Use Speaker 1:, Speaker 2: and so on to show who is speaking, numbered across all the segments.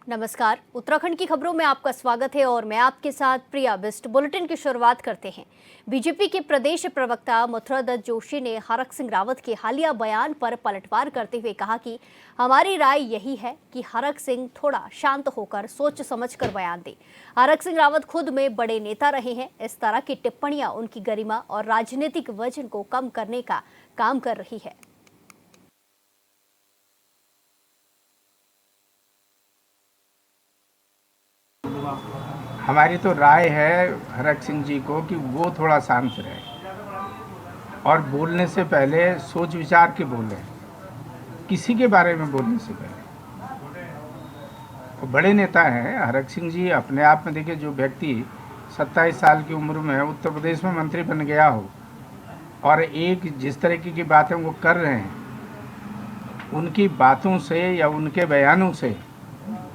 Speaker 1: नमस्कार, उत्तराखंड की खबरों में आपका स्वागत है और मैं आपके साथ प्रिया बिस्ट। बुलेटिन की शुरुआत करते हैं। बीजेपी के प्रदेश प्रवक्ता मथुरा दत्त जोशी ने हरक सिंह रावत के हालिया बयान पर पलटवार करते हुए कहा कि हमारी राय यही है कि हरक सिंह थोड़ा शांत होकर सोच समझकर बयान दे। हरक सिंह रावत खुद में बड़े नेता रहे हैं। इस तरह की टिप्पणियां उनकी गरिमा और राजनीतिक वजन को कम करने का काम कर रही है।
Speaker 2: हमारी तो राय है हरक सिंह जी को कि वो थोड़ा शांत रहे और बोलने से पहले सोच विचार के बोले, किसी के बारे में बोलने से पहले। वो बड़े नेता हैं हरक सिंह जी। अपने आप में देखिए, जो व्यक्ति 27 साल की उम्र में उत्तर प्रदेश में मंत्री बन गया हो और एक जिस तरीके की बातें वो कर रहे हैं, उनकी बातों से या उनके बयानों से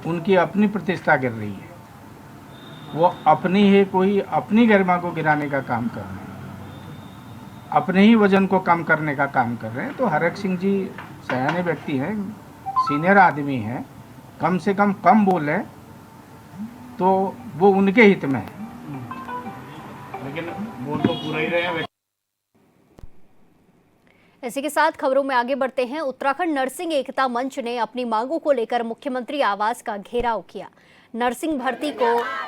Speaker 2: उनकी अपनी प्रतिष्ठा गिर रही है। वो अपनी ही कोई अपनी गरिमा को गिराने का काम कर रहे हैं, अपने ही वजन को कम करने का काम कर रहे हैं। तो हरक सिंह जी सयाने व्यक्ति हैं, सीनियर आदमी हैं, कम से कम बोले तो वो उनके हित में है, लेकिन बोल तो पूरा ही रहे।
Speaker 1: इसी के साथ खबरों में आगे बढ़ते हैं। उत्तराखंड नर्सिंग एकता मंच ने अपनी मांगों को लेकर मुख्यमंत्री आवास का घेराव किया। नर्सिंग भर्ती को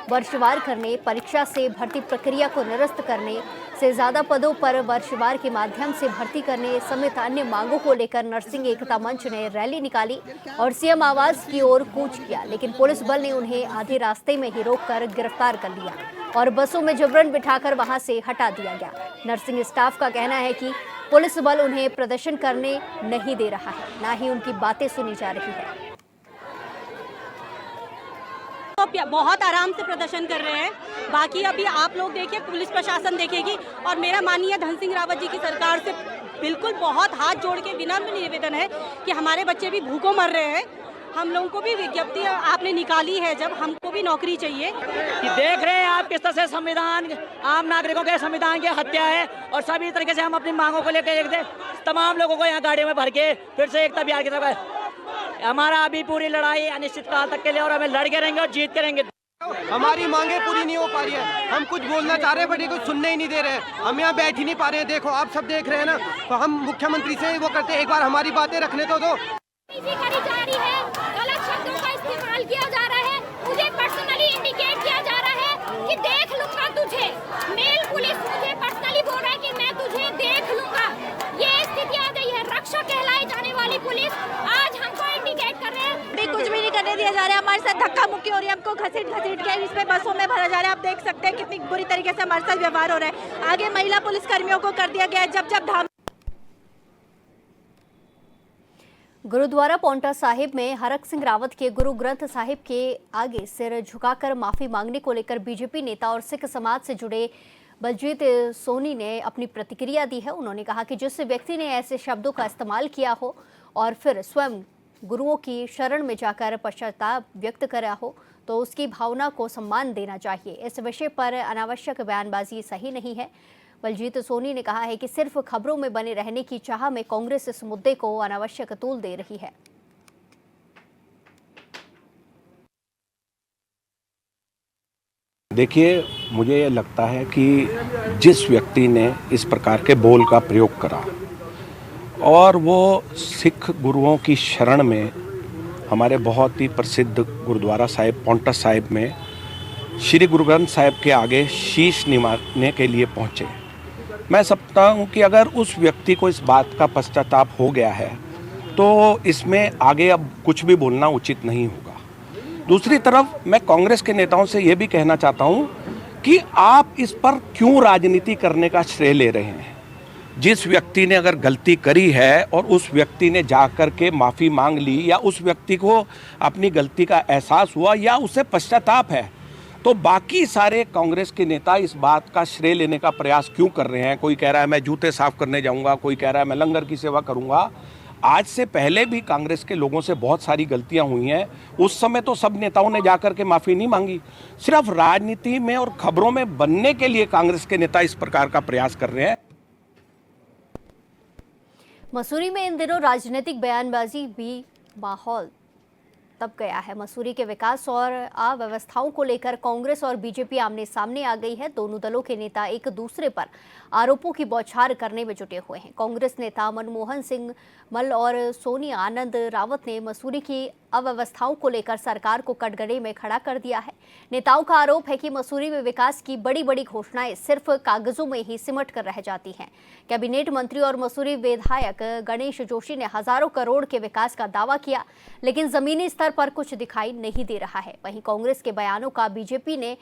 Speaker 1: वर्षवार करने, परीक्षा से भर्ती प्रक्रिया को निरस्त करने से ज्यादा पदों पर वर्षवार के माध्यम से भर्ती करने समेत अन्य मांगों को लेकर नर्सिंग एकता मंच ने रैली निकाली और सीएम आवास की ओर कूच किया, लेकिन पुलिस बल ने उन्हें आधे रास्ते में ही रोककर गिरफ्तार कर लिया और बसों में जबरन बिठाकर वहां से हटा दिया गया। नर्सिंग स्टाफ का कहना है कि पुलिस बल उन्हें प्रदर्शन करने नहीं दे रहा है, ना ही उनकी बातें सुनी जा रही है।
Speaker 3: बहुत आराम से प्रदर्शन कर रहे हैं। बाकी अभी आप लोग देखिए, पुलिस प्रशासन देखेगी। और मेरा माननीय धन सिंह रावत जी की सरकार से बिल्कुल बहुत हाथ जोड़ के विनम्र निवेदन है कि हमारे बच्चे भी भूखों मर रहे हैं। हम लोगों को भी विज्ञप्ति आपने निकाली है, जब हमको भी नौकरी चाहिए।
Speaker 4: कि देख रहे हैं आप किस तरह से संविधान, आम नागरिकों के संविधान की हत्या है और सभी तरीके से हम अपनी मांगों को लेकर एक तमाम लोगों को यहाँ गाड़ियों में भर के फिर से एकता बिहार की तरफ। हमारा अभी पूरी लड़ाई अनिश्चित काल तक के लिए और हमें लड़ के रहेंगे और जीत के रहेंगे।
Speaker 5: हमारी मांगे पूरी नहीं हो पा रही है। हम कुछ बोलना चाह रहे हैं बट ये कुछ सुनने ही नहीं दे रहे हैं। हम यहाँ बैठ ही नहीं पा रहे हैं। देखो आप सब देख रहे हैं ना, तो हम मुख्यमंत्री से वो करते हैं, एक बार हमारी बातें रखने तो दो।
Speaker 6: करी जा रही है, गलत शब्दों का इस्तेमाल किया जा रहा है, मुझे पर्सनली इंडिकेट किया जा रहा है कि देख लूंगा तुझे। मेल पुलिस मुझे पर्सनली बोल रहा है कि मैं तुझे देख लूंगा। ये स्थिति आ गई है। रक्षा कहलाई जाने वाली पुलिस आज हमको इंडिकेट कर रहे हैं।
Speaker 3: भी कुछ भी नहीं करने दिया जा रहा है। हमारे साथ धक्का मुक्की हो रही है, हमको घसीट के इसमें बसों में भरा जा रहा है। आप देख सकते हैं कितनी बुरी तरीके से हमारे साथ व्यवहार हो रहा है। आगे महिला पुलिस कर्मियों को कर दिया गया है। जब धाम
Speaker 1: गुरुद्वारा पांवटा साहिब में हरक सिंह रावत के गुरु ग्रंथ साहिब के आगे सिर झुकाकर माफी मांगने को लेकर बीजेपी नेता और सिख समाज से जुड़े बलजीत सोनी ने अपनी प्रतिक्रिया दी है। उन्होंने कहा कि जिस व्यक्ति ने ऐसे शब्दों का इस्तेमाल किया हो और फिर स्वयं गुरुओं की शरण में जाकर पश्चाताप व्यक्त करा हो तो उसकी भावना को सम्मान देना चाहिए। इस विषय पर अनावश्यक बयानबाजी सही नहीं है। बलजीत सोनी ने कहा है कि सिर्फ खबरों में बने रहने की चाह में कांग्रेस इस मुद्दे को अनावश्यक तूल दे रही है।
Speaker 7: देखिए, मुझे ये लगता है कि जिस व्यक्ति ने इस प्रकार के बोल का प्रयोग करा और वो सिख गुरुओं की शरण में हमारे बहुत ही प्रसिद्ध गुरुद्वारा साहिब पांवटा साहिब में श्री गुरु ग्रंथ साहिब के आगे शीश निभाने के लिए पहुँचे, मैं समझता हूँ कि अगर उस व्यक्ति को इस बात का पश्चाताप हो गया है तो इसमें आगे अब कुछ भी बोलना उचित नहीं होगा। दूसरी तरफ मैं कांग्रेस के नेताओं से ये भी कहना चाहता हूँ कि आप इस पर क्यों राजनीति करने का श्रेय ले रहे हैं। जिस व्यक्ति ने अगर गलती करी है और उस व्यक्ति ने जा कर के माफ़ी मांग ली या उस व्यक्ति को अपनी गलती का एहसास हुआ या उसे पश्चाताप है, तो बाकी सारे कांग्रेस के नेता इस बात का श्रेय लेने का प्रयास क्यों कर रहे हैं। कोई कह रहा है मैं जूते साफ करने जाऊंगा, कोई कह रहा है मैं लंगर की सेवा करूंगा। आज से पहले भी कांग्रेस के लोगों से बहुत सारी गलतियां हुई हैं। उस समय तो सब नेताओं ने जाकर के माफी नहीं मांगी। सिर्फ राजनीति में और खबरों में बनने के लिए कांग्रेस के नेता इस प्रकार का प्रयास कर रहे हैं।
Speaker 1: मसूरी में इन दिनों राजनीतिक बयानबाजी भी माहौल तब गया है। मसूरी के विकास और अव्यवस्थाओं को लेकर कांग्रेस और बीजेपी आमने सामने आ गई है। दोनों दलों के नेता एक दूसरे पर आरोपों की बौछार करने में जुटे हुए हैं। कांग्रेस नेता मनमोहन सिंह मल और सोनिया आनंद रावत ने मसूरी की अव्यवस्थाओं को लेकर सरकार को कटघरे में खड़ा कर दिया है। नेताओं का आरोप है कि मसूरी में विकास की बड़ी बड़ी घोषणाएं सिर्फ कागजों में ही सिमट कर रह जाती हैं। कैबिनेट मंत्री और मसूरी विधायक गणेश जोशी ने हजारों करोड़ के विकास का दावा किया, लेकिन जमीनी स्तर पर कुछ दिखाई नहीं दे रहा है। वहीं कांग्रेस के बयानों का बीजेपी ने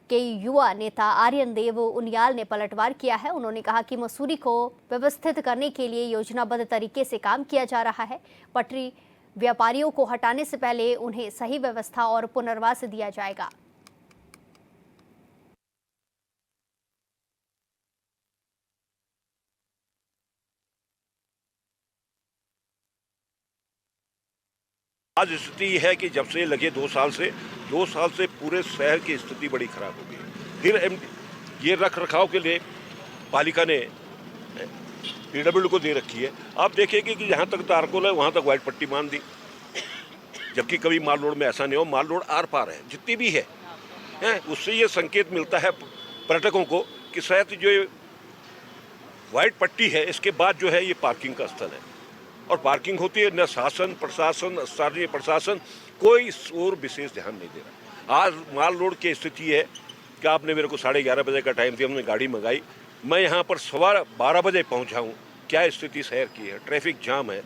Speaker 1: के युवा नेता आर्यन देव उनियाल ने पलटवार किया है। उन्होंने कहा कि मसूरी को व्यवस्थित करने के लिए योजनाबद्ध तरीके से काम किया जा रहा है। पटरी व्यापारियों को हटाने से पहले उन्हें सही व्यवस्था और पुनर्वास दिया जाएगा।
Speaker 8: आज स्थिति यह है कि जब से लगे 2 साल से पूरे शहर की स्थिति बड़ी खराब हो गई। फिर ये रख रखाव के लिए पालिका ने पीडब्ल्यू को दे रखी है। आप देखेंगे कि जहाँ तक तारकोल है वहाँ तक व्हाइट पट्टी मान दी, जबकि कभी माल रोड में ऐसा नहीं हो। माल रोड आर पार है जितनी भी है, उससे ये संकेत मिलता है पर्यटकों को कि शायद जो व्हाइट पट्टी है इसके बाद जो है ये पार्किंग का स्थल है, और पार्किंग होती है। न शासन प्रशासन स्थानीय प्रशासन कोई और विशेष ध्यान नहीं दे रहा। आज माल रोड की स्थिति है कि आपने मेरे को 11:30 बजे का टाइम दिया, हमने गाड़ी मंगाई, मैं यहाँ पर 12:15 बजे पहुँचा हूँ। क्या स्थिति शहर की है, ट्रैफिक जाम है,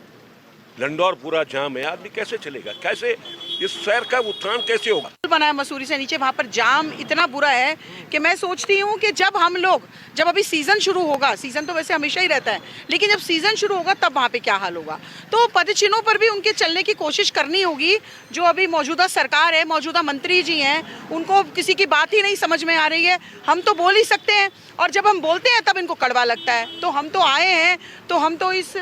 Speaker 8: लंडौर पूरा जाम है। आदमी कैसे चलेगा, कैसे इस शहर का उत्थान कैसे होगा।
Speaker 9: बना है मसूरी से नीचे, वहाँ पर जाम इतना बुरा है कि मैं सोचती हूँ कि जब अभी सीजन शुरू होगा, सीजन तो वैसे हमेशा ही रहता है, लेकिन जब सीजन शुरू होगा तब वहाँ पे क्या हाल होगा। तो पदचिन्हों पर भी उनके चलने की कोशिश करनी होगी। जो अभी मौजूदा सरकार है, मौजूदा मंत्री जी हैं, उनको किसी की बात ही नहीं समझ में आ रही है। हम तो बोल ही सकते हैं, और जब हम बोलते हैं तब इनको कड़वा लगता है। तो हम तो आए हैं, तो हम तो इस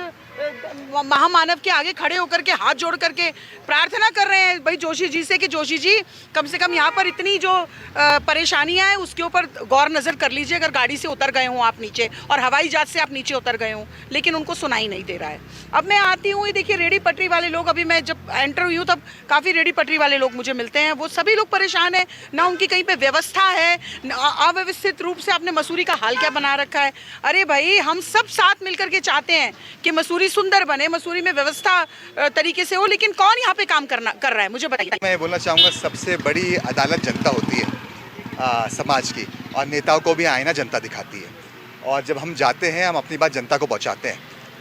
Speaker 9: महामानव के आगे खड़े होकर के हाथ जोड़ करके प्रार्थना कर रहे हैं भाई जोशी जी से कि जोशी जी कम से कम यहाँ पर इतनी जो परेशानियां हैं उसके ऊपर गौर नज़र कर लीजिए। अगर गाड़ी से उतर गए हों आप नीचे, और हवाई जहाज से आप नीचे उतर गए हों, लेकिन उनको सुनाई नहीं दे रहा है। अब मैं आती हूँ, ये देखिए रेडी पटरी वाले लोग, अभी मैं जब एंटर हुई हूँ तब काफ़ी रेडी पटरी वाले लोग मुझे मिलते हैं। वो सभी लोग परेशान हैं, ना उनकी कहीं पर व्यवस्था है, अव्यवस्थित रूप से आपने मसूरी का हाल क्या बना रखा है। अरे भाई, हम सब साथ मिलकर के चाहते हैं कि मसूरी सुंदर बने, मसूरी में व्यवस्था तरीके से हो, लेकिन कौन यहाँ पे काम कर रहा है, मुझे बताइए।
Speaker 10: मैं बोलना चाहूँगा, सबसे बड़ी अदालत जनता होती है समाज की, और नेताओं को भी आईना जनता दिखाती है। और जब हम जाते हैं, हम अपनी बात जनता को पहुँचाते हैं।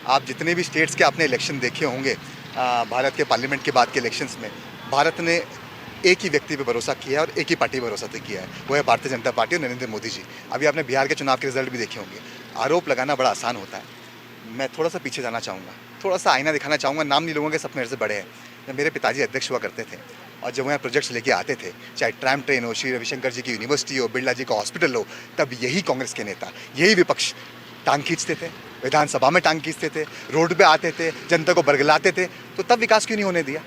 Speaker 10: आप जितने भी स्टेट्स के आपने इलेक्शन देखे होंगे, भारत के पार्लियामेंट के बाद के इलेक्शंस में भारत ने एक ही व्यक्ति पे भरोसा किया है और एक ही पार्टी पर भरोसा किया है, वो है भारतीय जनता पार्टी और नरेंद्र मोदी जी। अभी आपने बिहार के चुनाव के रिजल्ट भी देखे होंगे। आरोप लगाना बड़ा आसान होता है। मैं थोड़ा सा पीछे जाना चाहूँगा, थोड़ा सा आईना दिखाना चाहूँगा। नाम नहीं लूँगा कि सब मेरे से बड़े हैं। जब मेरे पिताजी अध्यक्ष हुआ करते थे और जब वो यहाँ प्रोजेक्ट्स लेके आते थे, चाहे ट्रैम ट्रेन हो, श्री रविशंकर जी की यूनिवर्सिटी हो, बिरला जी का हॉस्पिटल हो, तब यही कांग्रेस के नेता, यही विपक्ष टांग खींचते थे, विधानसभा में टांग खींचते थे, रोड पे आते थे, जनता को बरगलाते थे। तो तब विकास क्यों नहीं होने दिया।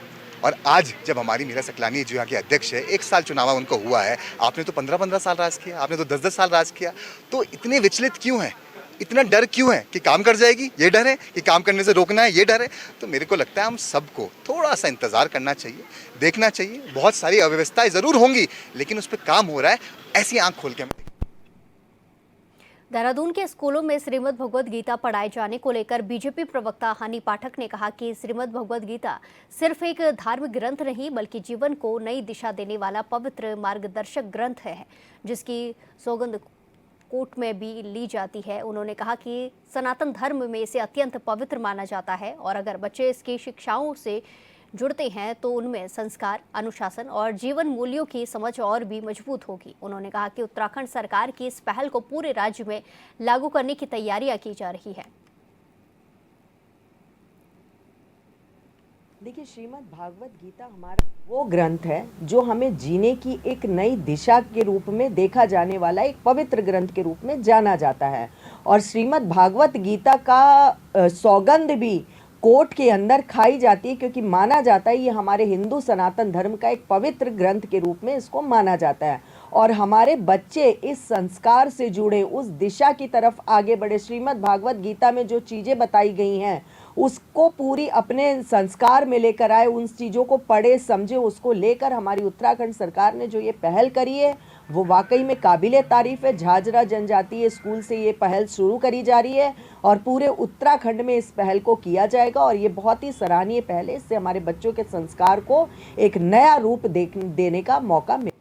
Speaker 10: और आज जब हमारी मीरा सकलानी जो यहाँ की अध्यक्ष है, 1 साल चुनाव उनको हुआ है, आपने तो 15-15 साल राज किया, आपने तो 10-10 साल राज किया, तो इतने विचलित क्यों हैं, इतना डर क्यों है कि काम कर जाएगी, ये डर है कि काम करने से रोकना है, ये डर है। तो मेरे को लगता है हम सबको थोड़ा सा इंतज़ार करना चाहिए, देखना चाहिए। बहुत सारी अव्यवस्थाएं ज़रूर होंगी, लेकिन उस पर काम हो रहा है, ऐसी आंख खोल के हमें।
Speaker 1: देहरादून के स्कूलों में श्रीमद् भगवद गीता पढ़ाए जाने को लेकर बीजेपी प्रवक्ता हनी पाठक ने कहा कि श्रीमद् भगवद गीता सिर्फ एक धार्मिक ग्रंथ नहीं, बल्कि जीवन को नई दिशा देने वाला पवित्र मार्गदर्शक ग्रंथ है, जिसकी सौगंध कोर्ट में भी ली जाती है। उन्होंने कहा कि सनातन धर्म में इसे अत्यंत पवित्र माना जाता है, और अगर बच्चे इसकी शिक्षाओं से जुड़ते हैं तो उनमें संस्कार, अनुशासन और जीवन मूल्यों की समझ और भी मजबूत होगी। उन्होंने कहा कि उत्तराखंड सरकार की इस पहल को पूरे राज्य में लागू करने की तैयारियां की जा रही है।
Speaker 11: देखिए, श्रीमद् भागवत गीता हमारा वो ग्रंथ है जो हमें जीने की एक नई दिशा के रूप में देखा जाने वाला एक पवित्र ग्रंथ के रूप में जाना जाता है। और श्रीमद् भागवत गीता का सौगंध भी कोर्ट के अंदर खाई जाती है, क्योंकि माना जाता है ये हमारे हिंदू सनातन धर्म का एक पवित्र ग्रंथ के रूप में इसको माना जाता है। और हमारे बच्चे इस संस्कार से जुड़े, उस दिशा की तरफ आगे बढ़े। श्रीमद् भागवत गीता में जो चीज़ें बताई गई हैं उसको पूरी अपने संस्कार में लेकर आए, उन चीज़ों को पढ़े समझे, उसको लेकर हमारी उत्तराखंड सरकार ने जो ये पहल करी है वो वाकई में काबिले तारीफ़ है। झाझरा जनजातीय स्कूल से ये पहल शुरू करी जा रही है और पूरे उत्तराखंड में इस पहल को किया जाएगा और ये बहुत ही सराहनीय पहल है। इससे हमारे बच्चों के संस्कार को एक नया रूप देने का मौका मिले।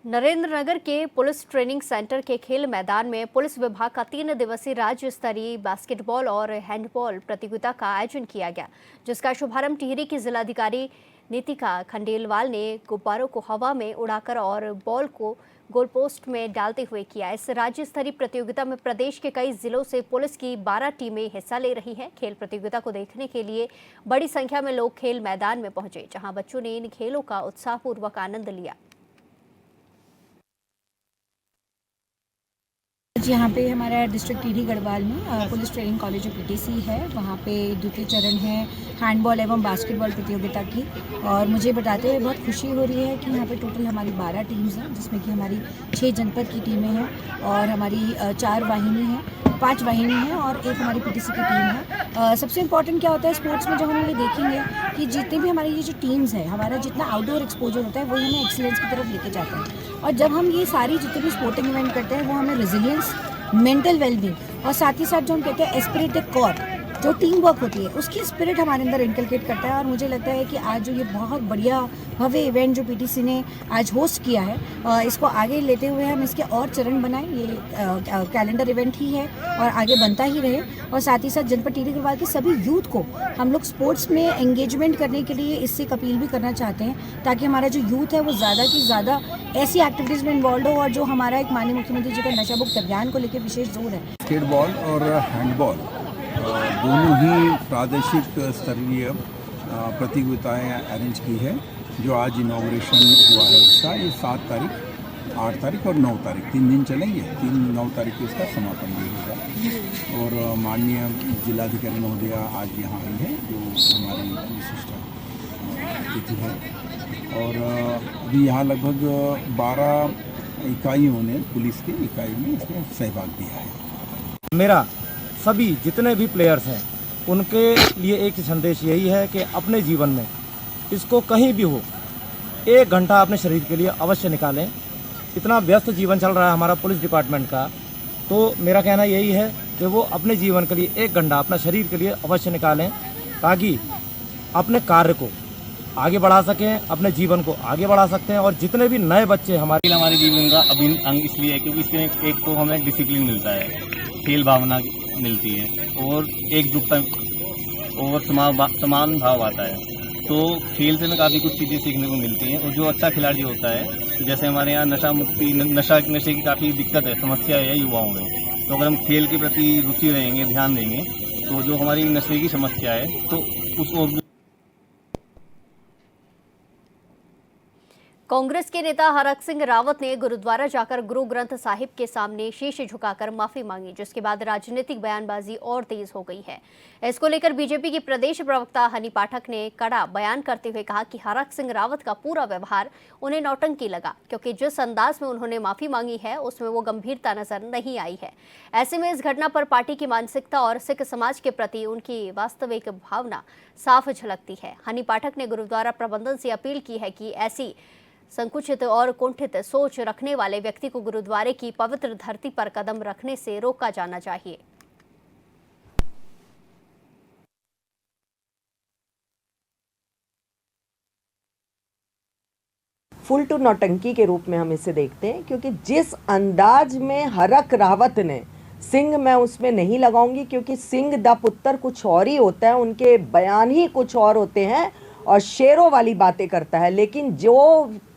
Speaker 1: नरेंद्रनगर के पुलिस ट्रेनिंग सेंटर के खेल मैदान में पुलिस विभाग का 3 दिवसीय राज्य स्तरीय बास्केटबॉल और हैंडबॉल प्रतियोगिता का आयोजन किया गया, जिसका शुभारंभ टिहरी की जिलाधिकारी नीतिका खंडेलवाल ने गुब्बारों को हवा में उड़ाकर और बॉल को गोल पोस्ट में डालते हुए किया। इस राज्य स्तरीय प्रतियोगिता में प्रदेश के कई जिलों से पुलिस की 12 टीमें हिस्सा ले रही हैं। खेल प्रतियोगिता को देखने के लिए बड़ी संख्या में लोग खेल मैदान में पहुंचे, जहां बच्चों ने इन खेलों का उत्साहपूर्वक आनंद लिया।
Speaker 12: यहाँ पे हमारा डिस्ट्रिक्ट टिहरी गढ़वाल में police training college of PTC है, वहाँ पे द्वितीय चरण है हैंडबॉल एवं बास्केटबॉल प्रतियोगिता की। और मुझे बताते हुए बहुत खुशी हो रही है कि यहाँ पे टोटल हमारी 12 टीम्स हैं, जिसमें कि हमारी 6 जनपद की टीमें हैं और हमारी 5 वाहिनी है और एक हमारी पीटीसी की टीम है। सबसे इम्पॉर्टेंट क्या होता है स्पोर्ट्स में, जब हम ये देखेंगे कि जितने भी हमारी ये जो टीम्स है, हमारा जितना आउटडोर एक्सपोजर होता है वही हमें एक्सीलेंस की तरफ लेके जाता है। और जब हम ये सारी जितने भी स्पोर्टिंग इवेंट करते हैं वो हमें रेजिलियंस, मेंटल वेलबींग और साथ ही साथ जो हम कहते हैं एस्पिरिट द कॉर, जो टीम वर्क होती है उसकी स्पिरिट हमारे अंदर इनकलकेट करता है। और मुझे लगता है कि आज जो ये बहुत बढ़िया भव्य इवेंट जो पीटीसी ने आज होस्ट किया है, इसको आगे लेते हुए हम इसके और चरण बनाएं। ये कैलेंडर इवेंट ही है और आगे बनता ही रहे। और साथ ही साथ जनपद टिहरी गढ़वाल के सभी यूथ को हम लोग स्पोर्ट्स में एंगेजमेंट करने के लिए इससे एक अपील भी करना चाहते हैं, ताकि हमारा जो यूथ है वो ज़्यादा से ज़्यादा ऐसी एक्टिविटीज़ में इन्वॉल्व हो। और जो हमारा एक माननीय मुख्यमंत्री जी का नशा मुक्त अभियान को लेकर विशेष जोर है।
Speaker 13: बास्केटबॉल और हैंडबॉल दोनों ही प्रादेशिक स्तरीय प्रतियोगिताएं अरेंज की है, जो आज इनॉग्रेशन हुआ है उसका। ये 7 तारीख, 8 तारीख और 9 तारीख 3 दिन चलेंगे। 9 तारीख को इसका समापन भी होगा। और माननीय जिलाधिकारी महोदया आज यहाँ आई है, जो हमारी विशिष्ट अतिथि है। और अभी यहाँ लगभग 12 इकाइयों ने, पुलिस की इकाई में इसमें सहभाग दिया है।
Speaker 14: मेरा सभी जितने भी प्लेयर्स हैं उनके लिए एक ही संदेश यही है कि अपने जीवन में इसको कहीं भी हो 1 घंटा अपने शरीर के लिए अवश्य निकालें। इतना व्यस्त जीवन चल रहा है हमारा पुलिस डिपार्टमेंट का, तो मेरा कहना यही है कि वो अपने जीवन के लिए 1 घंटा अपना शरीर के लिए अवश्य निकालें, ताकि अपने कार्य को आगे बढ़ा सकें, अपने जीवन को आगे बढ़ा सकते हैं। और जितने भी नए बच्चे हमारे जीवन का अभिन्न अंग इसलिए है क्योंकि इसमें एक तो हमें डिसिप्लिन मिलता है, खेल भावना मिलती है और एकजुटता और समान भाव आता है। तो खेल से हमें काफ़ी कुछ चीज़ें सीखने को मिलती हैं। और जो अच्छा खिलाड़ी होता है, जैसे हमारे यहाँ नशे की काफ़ी दिक्कत है, समस्या है युवाओं में, तो अगर हम खेल के प्रति रुचि रहेंगे, ध्यान देंगे, तो जो हमारी नशे की समस्या है तो उस और
Speaker 1: कांग्रेस के नेता हरक सिंह रावत ने गुरुद्वारा जाकर गुरु ग्रंथ साहिब के सामने शीश झुकाकर माफी मांगी, जिसके बाद राजनीतिक बयानबाजी और तेज हो गई है। इसको लेकर बीजेपी की प्रदेश प्रवक्ता हनी पाठक ने कड़ा बयान करते हुए कहा कि हरक सिंह रावत का पूरा व्यवहार उन्हें नौटंकी लगा, क्योंकि जिस अंदाज में उन्होंने माफी मांगी है उसमें वो गंभीरता नजर नहीं आई है। ऐसे में इस घटना पर पार्टी की मानसिकता और सिख समाज के प्रति उनकी वास्तविक भावना साफ झलकती है। हनी पाठक ने गुरुद्वारा प्रबंधन से अपील की है कि ऐसी संकुचित और कुंठित सोच रखने वाले व्यक्ति को गुरुद्वारे की पवित्र धरती पर कदम रखने से रोका जाना चाहिए।
Speaker 11: फुल टू नौटंकी के रूप में हम इसे देखते हैं, क्योंकि जिस अंदाज में हरक रावत ने, सिंह मैं उसमें नहीं लगाऊंगी क्योंकि सिंह दा पुत्र कुछ और ही होता है, उनके बयान ही कुछ और होते हैं और शेरों वाली बातें करता है। लेकिन जो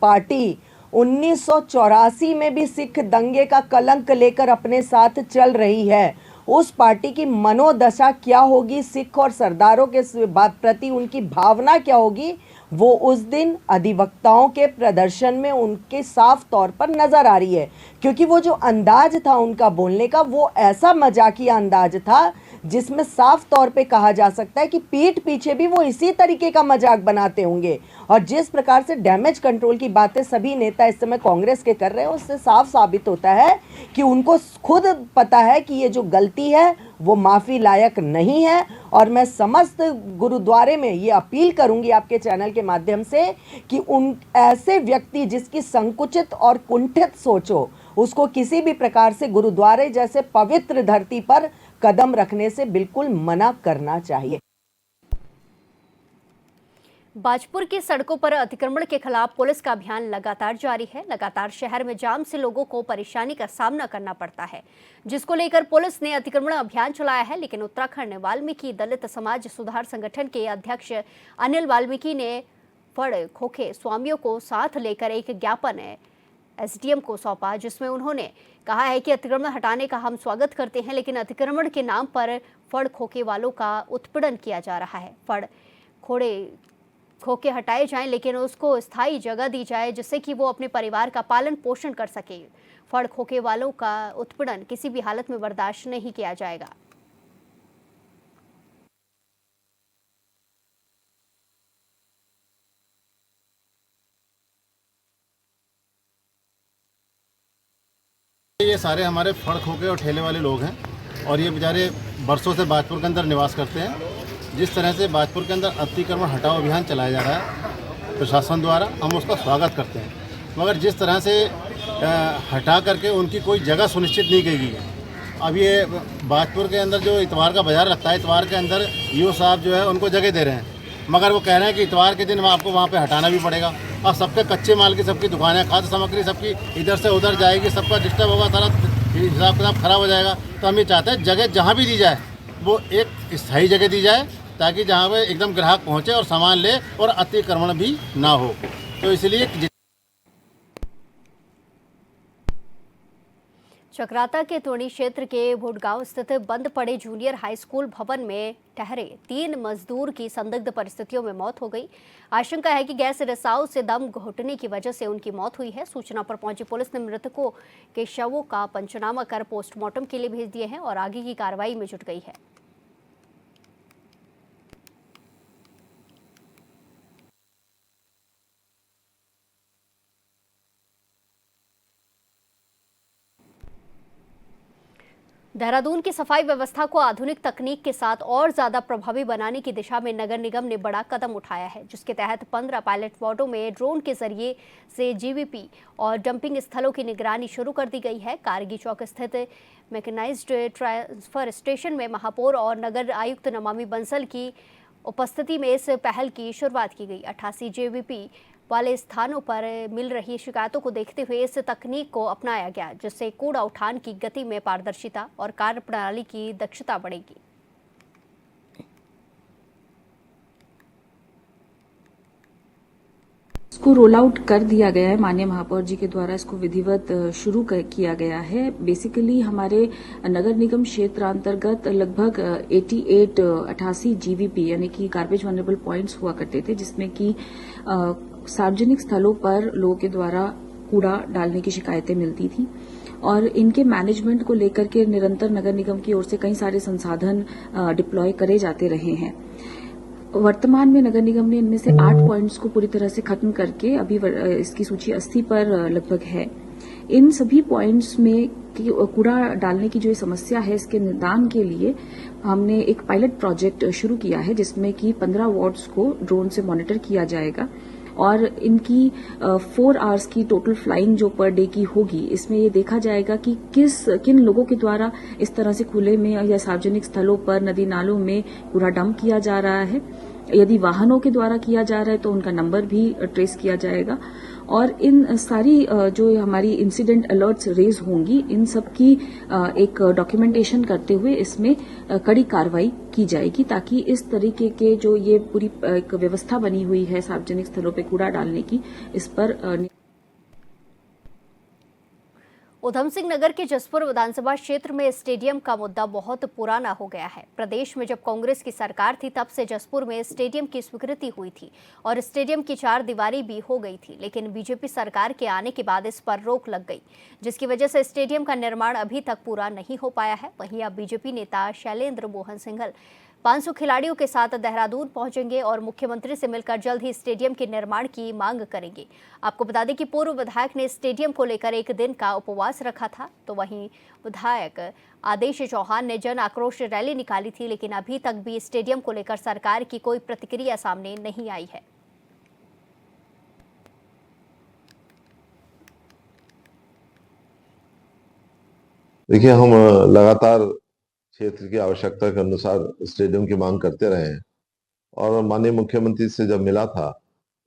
Speaker 11: पार्टी 1984 में भी सिख दंगे का कलंक लेकर अपने साथ चल रही है, उस पार्टी की मनोदशा क्या होगी, सिख और सरदारों के प्रति उनकी भावना क्या होगी, वो उस दिन अधिवक्ताओं के प्रदर्शन में उनके साफ तौर पर नजर आ रही है। क्योंकि वो जो अंदाज था उनका बोलने का, वो ऐसा मजाकिया अंदाज था जिसमें साफ तौर पे कहा जा सकता है कि पीठ पीछे भी वो इसी तरीके का मजाक बनाते होंगे। और जिस प्रकार से डैमेज कंट्रोल की बातें सभी नेता इस समय कांग्रेस के कर रहे हैं, उससे साफ साबित होता है कि उनको खुद पता है कि ये जो गलती है वो माफ़ी लायक नहीं है। और मैं समस्त गुरुद्वारे में ये अपील करूंगी आपके चैनल के माध्यम से कि उन ऐसे व्यक्ति जिसकी संकुचित और कुंठित सोच हो, उसको किसी भी प्रकार से गुरुद्वारे जैसे पवित्र धरती पर कदम रखने से बिल्कुल मना करना चाहिए।
Speaker 1: बाजपुर की सड़कों पर अतिक्रमण के खिलाफ पुलिस का अभियान लगातार जारी है। लगातार शहर में जाम से लोगों को परेशानी का सामना करना पड़ता है, जिसको लेकर पुलिस ने अतिक्रमण अभियान चलाया है। लेकिन उत्तराखंड वाल्मीकि दलित समाज सुधार संगठन के अध्यक्ष अनिल वाल्मीकि ने फड़ खोखे स्वामियों को साथ लेकर एक ज्ञापन एसडीएम को सौंपा, जिसमें उन्होंने कहा है कि अतिक्रमण हटाने का हम स्वागत करते हैं, लेकिन अतिक्रमण के नाम पर फड़ खोखे वालों का उत्पीड़न किया जा रहा है। फड़ खोखे हटाए जाएं, लेकिन उसको स्थायी जगह दी जाए जिससे कि वो अपने परिवार का पालन पोषण कर सके। फड़ खोखे वालों का उत्पीड़न किसी भी हालत में बर्दाश्त नहीं किया जाएगा।
Speaker 15: ये सारे हमारे फड़ खोखे और ठेले वाले लोग हैं और ये बेचारे बरसों से बाजपुर के अंदर निवास करते हैं। जिस तरह से बाजपुर के अंदर अतिक्रमण हटाओ अभियान चलाया जा रहा है प्रशासन द्वारा, हम उसका स्वागत करते हैं, मगर जिस तरह से हटा करके उनकी कोई जगह सुनिश्चित नहीं की गई है। अब ये बाजपुर के अंदर जो इतवार का बाजार लगता है, इतवार के अंदर ईओ साहब जो है उनको जगह दे रहे हैं, मगर वो कह रहे हैं कि इतवार के दिन आपको वहाँ पे हटाना भी पड़ेगा। और सबके कच्चे माल की सबकी दुकानें, खाद्य सामग्री सबकी इधर से उधर जाएगी, सबका डिस्टर्ब होगा, सारा हिसाब किताब खराब हो जाएगा। तो हम ये चाहते हैं जगह जहाँ भी दी जाए वो एक स्थायी जगह दी जाए, ताकि जहाँ पे एकदम ग्राहक पहुँचे और सामान ले और अतिक्रमण भी ना हो। तो इसलिए
Speaker 1: चक्राता के तोड़ी क्षेत्र के भोटगांव स्थित बंद पड़े जूनियर हाई स्कूल भवन में ठहरे 3 मजदूर की संदिग्ध परिस्थितियों में मौत हो गई। आशंका है कि गैस रिसाव से दम घुटने की वजह से उनकी मौत हुई है। सूचना पर पहुंची पुलिस ने मृतकों के शवों का पंचनामा कर पोस्टमार्टम के लिए भेज दिए हैं और आगे की कार्रवाई में जुट गई है। देहरादून की सफाई व्यवस्था को आधुनिक तकनीक के साथ और ज्यादा प्रभावी बनाने की दिशा में नगर निगम ने बड़ा कदम उठाया है, जिसके तहत 15 पायलट वार्डों में ड्रोन के जरिए से जीवीपी और डंपिंग स्थलों की निगरानी शुरू कर दी गई है। कारगी चौक स्थित मैकेनाइज्ड ट्रांसफर स्टेशन में महापौर और नगर आयुक्त नमामि बंसल की उपस्थिति में इस पहल की शुरुआत की गई। 88 जीवीपी वाले स्थानों पर मिल रही शिकायतों को देखते हुए इस तकनीक को अपनाया गया, जिससे कूड़ा उठान की गति में पारदर्शिता और कार्यप्रणाली की दक्षता बढ़ेगी।
Speaker 16: इसको रोल आउट कर दिया गया है, माननीय महापौर जी के द्वारा इसको विधिवत शुरू किया गया है। बेसिकली हमारे नगर निगम क्षेत्र अंतर्गत लगभग 88 जीवीपी यानी कि गार्बेज वनरेबल पॉइंट्स हुआ करते थे, जिसमें कि सार्वजनिक स्थलों पर लोगों के द्वारा कूड़ा डालने की शिकायतें मिलती थी और इनके मैनेजमेंट को लेकर के निरंतर नगर निगम की ओर से कई सारे संसाधन डिप्लॉय करे जाते रहे हैं। वर्तमान में नगर निगम ने इनमें से 8 पॉइंट्स को पूरी तरह से खत्म करके अभी इसकी सूची 80 पर लगभग है। इन सभी पॉइंट्स में कूड़ा डालने की जो समस्या है, इसके निदान के लिए हमने एक पायलट प्रोजेक्ट शुरू किया है, जिसमें कि 15 वार्ड्स को ड्रोन से मॉनिटर किया जाएगा और इनकी 4 आवर्स की टोटल फ्लाइंग जो पर डे की होगी, इसमें ये देखा जाएगा कि किन लोगों के द्वारा इस तरह से खुले में या सार्वजनिक स्थलों पर नदी नालों में कूड़ा डंप किया जा रहा है। यदि वाहनों के द्वारा किया जा रहा है तो उनका नंबर भी ट्रेस किया जाएगा और इन सारी जो हमारी इंसिडेंट अलर्ट्स रेज होंगी, इन सब की एक डॉक्यूमेंटेशन करते हुए इसमें कड़ी कार्रवाई की जाएगी, ताकि इस तरीके के जो ये पूरी एक व्यवस्था बनी हुई है सार्वजनिक स्थलों पे कूड़ा डालने की, इस पर
Speaker 1: उधम सिंह नगर के जसपुर विधानसभा क्षेत्र में स्टेडियम का मुद्दा बहुत पुराना हो गया है। प्रदेश में जब कांग्रेस की सरकार थी तब से जसपुर में स्टेडियम की स्वीकृति हुई थी और स्टेडियम की 4 दीवारी भी हो गई थी, लेकिन बीजेपी सरकार के आने के बाद इस पर रोक लग गई, जिसकी वजह से स्टेडियम का निर्माण अभी तक पूरा नहीं हो पाया है। वहीं अब बीजेपी नेता शैलेंद्र मोहन सिंघल 500 खिलाड़ियों के साथ देहरादून पहुंचेंगे और मुख्यमंत्री से मिलकर जल्द ही स्टेडियम के निर्माण की मांग करेंगे। आपको बता दें कि पूर्व विधायक ने स्टेडियम को लेकर एक दिन का उपवास रखा था, तो वहीं विधायक आदेश चौहान ने जन आक्रोश रैली निकाली थी, लेकिन अभी तक भी स्टेडियम को लेकर सरकार की कोई प्रतिक्रिया सामने नहीं आई है।
Speaker 17: देखिए, हम लगातार क्षेत्र की आवश्यकता के अनुसार स्टेडियम की मांग करते रहे हैं और माननीय मुख्यमंत्री से जब मिला था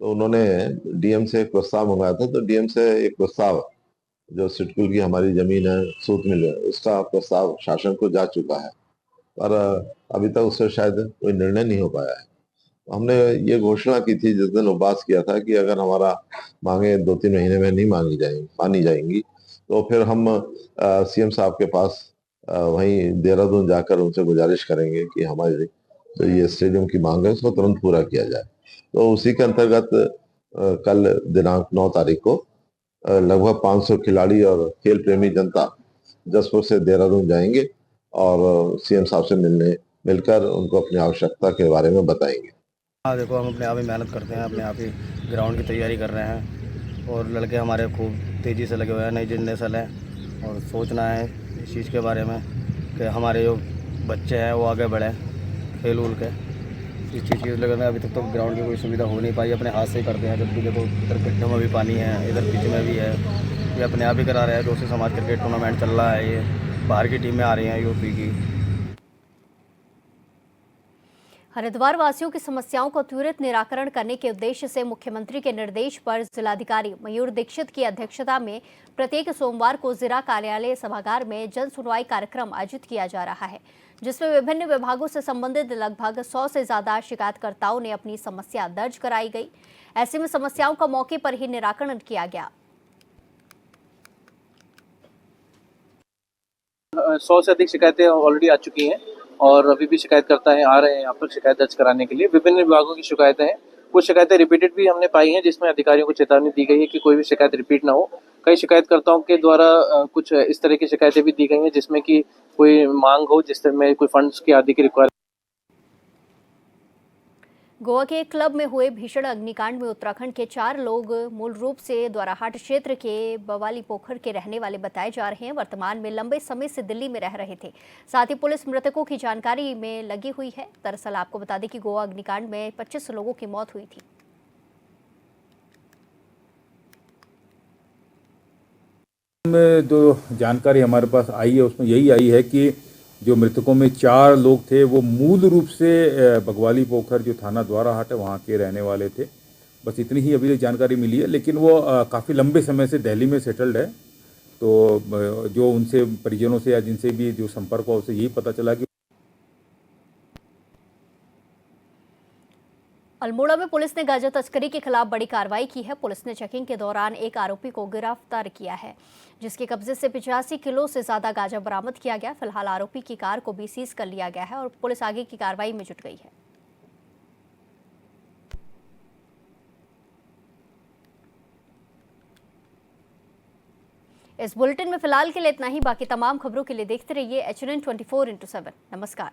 Speaker 17: तो उन्होंने डीएम से एक प्रस्ताव मंगाया था। तो डीएम से एक प्रस्ताव, जो सिडकुल की हमारी जमीन है सूत मिल है, उसका प्रस्ताव शासन को जा चुका है, पर अभी तक उससे शायद कोई निर्णय नहीं हो पाया है। हमने ये घोषणा की थी जिस दिन उपवास किया था कि अगर हमारा मांगे 2-3 महीने में नहीं मानी जाएंगी तो फिर हम सीएम साहब के पास वहीं देहरादून जाकर उनसे गुजारिश करेंगे कि हमारी जो ये स्टेडियम की मांग है उसको तुरंत पूरा किया जाए। तो उसी के अंतर्गत कल दिनांक 9 तारीख को लगभग 500 खिलाड़ी और खेल प्रेमी जनता जसपुर से देहरादून जाएंगे और सीएम साहब से मिलकर उनको अपनी आवश्यकता के बारे में बताएंगे।
Speaker 14: हाँ, देखो, हम अपने आप ही मेहनत करते हैं, अपने आप ही ग्राउंड की तैयारी कर रहे हैं और लड़के हमारे खूब तेज़ी से लगे हुए हैं, नई जनरेशन है और सोचना है इस चीज़ के बारे में कि हमारे जो बच्चे हैं वो आगे बढ़ें खेल उल के। इस चीज़ की लगे अभी तक तो ग्राउंड की कोई सुविधा हो नहीं पाई, अपने हाथ से ही करते हैं। जब भी देखो, इधर गड्ढों में भी पानी है, इधर पिच में भी है, ये अपने आप ही करा रहे हैं। दोस्तों समाज क्रिकेट टूर्नामेंट चल रहा है, ये बाहर की टीमें आ रही हैं यूपी की।
Speaker 1: हरिद्वार वासियों की समस्याओं को त्वरित निराकरण करने के उद्देश्य से मुख्यमंत्री के निर्देश पर जिलाधिकारी मयूर दीक्षित की अध्यक्षता में प्रत्येक सोमवार को जिला कार्यालय सभागार में जन सुनवाई कार्यक्रम आयोजित किया जा रहा है, जिसमें विभिन्न विभागों से संबंधित लगभग 100 से ज्यादा शिकायतकर्ताओं ने अपनी समस्या दर्ज कराई गई। ऐसे में समस्याओं का मौके पर ही निराकरण किया गया।
Speaker 18: 100 से अधिक शिकायतें ऑलरेडी आ चुकी हैं और अभी भी शिकायतकर्ता आ रहे हैं यहाँ पर शिकायत दर्ज कराने के लिए। विभिन्न विभागों की शिकायतें हैं, कुछ शिकायतें रिपीटेड भी हमने पाई हैं, जिसमें अधिकारियों को चेतावनी दी गई है कि कोई भी शिकायत रिपीट ना हो। कई शिकायतकर्ताओं के द्वारा कुछ इस तरह की शिकायतें भी दी गई हैं जिसमें कि कोई मांग हो, जिसमें कोई फंड्स की आदि की रिक्वायरमेंट।
Speaker 1: गोवा के एक क्लब में हुए भीषण अग्निकांड में उत्तराखंड के 4 लोग मूल रूप से द्वाराहाट क्षेत्र के बवाली पोखर के रहने वाले बताए जा रहे हैं। वर्तमान में लंबे समय से दिल्ली में रह रहे थे। साथ ही पुलिस मृतकों की जानकारी में लगी हुई है। दरअसल आपको बता दें कि गोवा अग्निकांड में 25 लोगों की मौत हुई थी।
Speaker 13: में जो जानकारी हमारे पास आई है उसमें यही आई है कि जो मृतकों में 4 लोग थे वो मूल रूप से बगवाली पोखर जो थाना द्वाराहाट है वहाँ के रहने वाले थे। बस इतनी ही अभी जानकारी मिली है, लेकिन वो काफ़ी लंबे समय से दिल्ली में सेटल्ड है। तो जो उनसे परिजनों से या जिनसे भी जो संपर्क हुआ उससे यही पता चला कि
Speaker 1: अल्मोड़ा में पुलिस ने गांजा तस्करी के खिलाफ बड़ी कार्रवाई की है। पुलिस ने चेकिंग के दौरान एक आरोपी को गिरफ्तार किया है, जिसके कब्जे से 85 किलो से ज्यादा गांजा बरामद किया गया। फिलहाल आरोपी की कार को भी सीज कर लिया गया है और पुलिस आगे की कार्रवाई में जुट गई है। इस बुलेटिन में फिलहाल के लिए इतना ही। बाकी तमाम खबरों के लिए देखते रहिए HNN 24/7। नमस्कार।